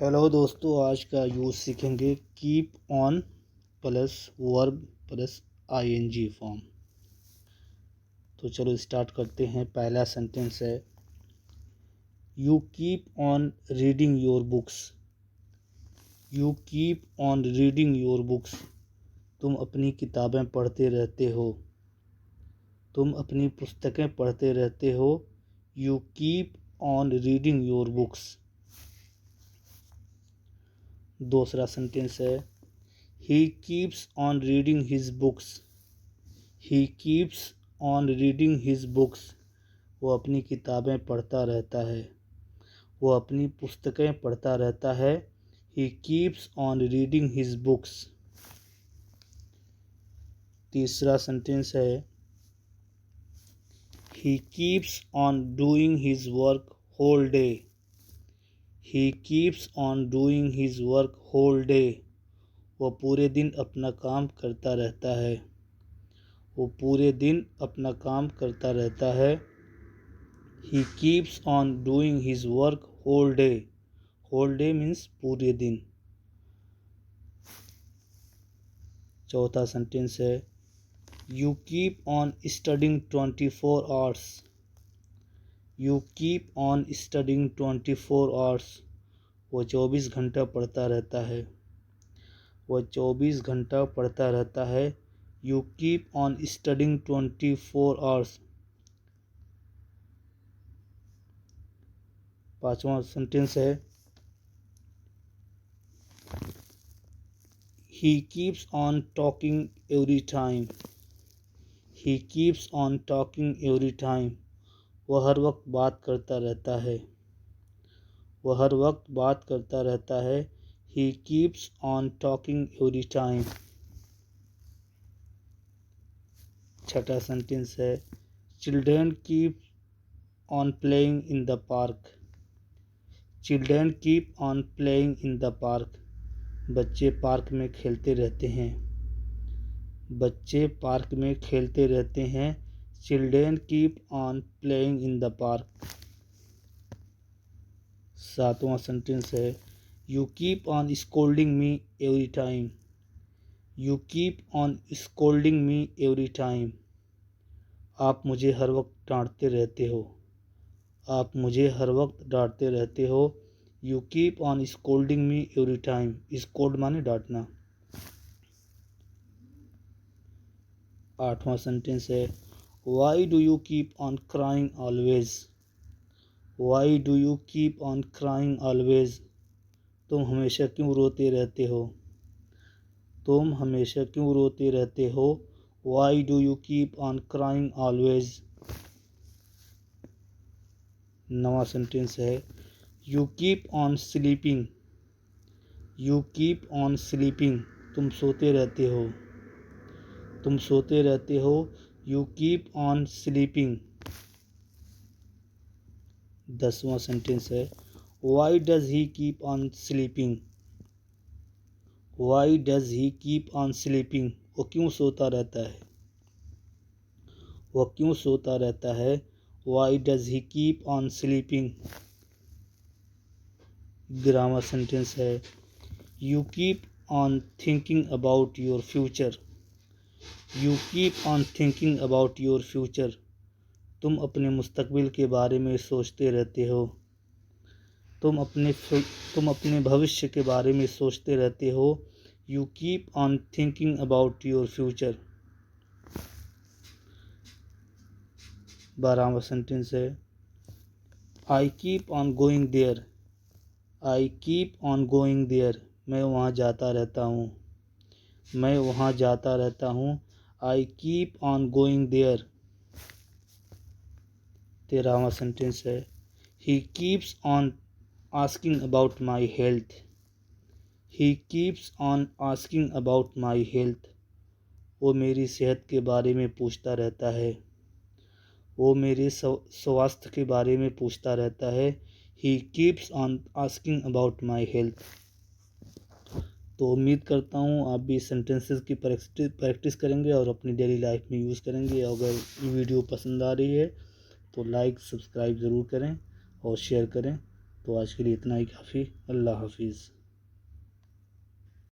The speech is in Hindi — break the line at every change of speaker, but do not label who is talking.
हेलो दोस्तों, आज का यूज़ सीखेंगे keep on plus verb plus ING form. तो चलो स्टार्ट करते हैं। पहला सेंटेंस है you keep on reading your books. You keep on reading your books. तुम अपनी किताबें पढ़ते रहते हो। तुम अपनी पुस्तकें पढ़ते रहते हो। You keep on reading your books. दूसरा सेंटेंस है he keeps on reading his books. He keeps on reading his books. वो अपनी किताबें पढ़ता रहता है। वो अपनी पुस्तकें पढ़ता रहता है। He keeps on reading his books. तीसरा सेंटेंस है he keeps on doing his work whole day. He keeps on doing his work whole day. वो पूरे दिन अपना काम करता रहता है। वो पूरे दिन अपना काम करता रहता है। He keeps on doing his work whole day. Whole day means पूरे दिन। चौथा सेंटेंस है you keep on studying 24 hours. You keep on studying 24 hours. वो 24 घंटा पढ़ता रहता है। वो 24 घंटा पढ़ता रहता है। You keep on studying 24 hours. पांचवा सेंटेंस है he keeps on talking every time. He keeps on talking every time. वह हर वक्त बात करता रहता है। वह हर वक्त बात करता रहता है। He keeps on talking every time. छठा सेंटेंस है children keep on playing in the park. Children keep on playing in the park. बच्चे पार्क में खेलते रहते हैं। बच्चे पार्क में खेलते रहते हैं। Children keep on playing in the park. सातवां सेंटेंस है you keep on scolding me every time. You keep on scolding me every time. आप मुझे हर वक्त डांटते रहते हो। आप मुझे हर वक्त डांटते रहते हो। You keep on scolding me every time. Scold माने डांटना। आठवां सेंटेंस है why do you keep on crying always. Why do you keep on crying always. तुम हमेशा क्यों रोते रहते हो। तुम हमेशा क्यों रोते रहते हो। Why do you keep on crying always. नवा सेंटेंस है you keep on sleeping. You keep on sleeping. तुम सोते रहते हो। तुम सोते रहते हो। You keep on sleeping. दसवां सेंटेंस है why does he keep on sleeping. Y does he keep on sleeping. वो क्यों सोता रहता है। वो क्यों सोता रहता है। Why does he keep on sleeping. 11वां सेंटेंस है you keep on thinking about your future. You keep on thinking about your future. तुम अपने मुस्तकबिल के बारे में सोचते रहते हो। तुम अपने भविष्य के बारे में सोचते रहते हो। You keep on thinking about your future. 12वां सेंटेंस है I keep on going there. I keep on going there. मैं वहाँ जाता रहता हूँ। मैं वहाँ जाता रहता हूँ। I keep on going there. 13वां सेंटेंस है he keeps on asking about my health. He keeps on asking about my health. वो मेरी सेहत के बारे में पूछता रहता है। वो मेरे स्वास्थ्य के बारे में पूछता रहता है। He keeps on asking about my health. तो उम्मीद करता हूँ आप भी सेंटेंसेस की प्रैक्टिस करेंगे और अपनी डेली लाइफ में यूज़ करेंगे। अगर ये वीडियो पसंद आ रही है तो लाइक सब्सक्राइब ज़रूर करें और शेयर करें। तो आज के लिए इतना ही काफ़ी। अल्लाह हाफिज़।